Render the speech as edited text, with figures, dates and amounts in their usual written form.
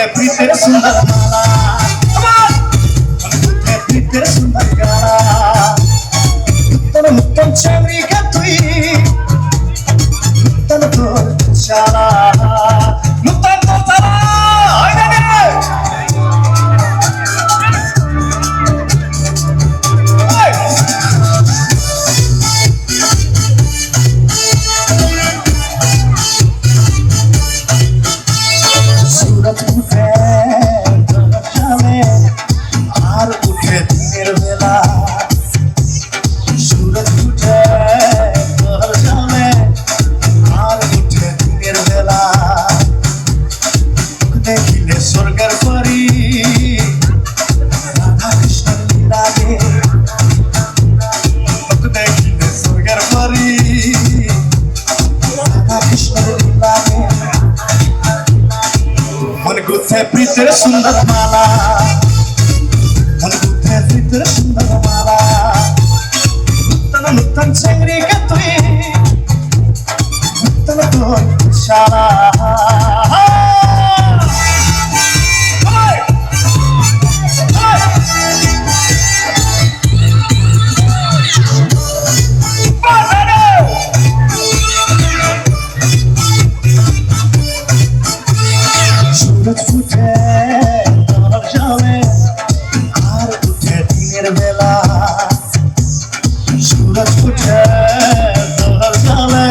प्रीतेर सुंदर माला प्रीतेर सुंदर गाला नुतन नुतन चेंगरी का तुई नुतन तोर चाला नुतन तो चाला होय ना सूरज उठे जाने আর উঠে দিনের বেলা सूरज उठे जाने আর উঠে দিনের বেলা দেখিলে স্বর্গের পরি রাধা কৃষ্ণ লাগে দেখিলে স্বর্গের পরি রাধা কৃষ্ণ লাগে मन गुथे प्रीतेर सुंदर माला मन गुथे प्रीतेर सुंदर माला नुतन नुतन चेंगरी का तुई नुतन तोर चाला सूरज उठे जाने আর উঠে দিনের বেলা सूरज उठे जाने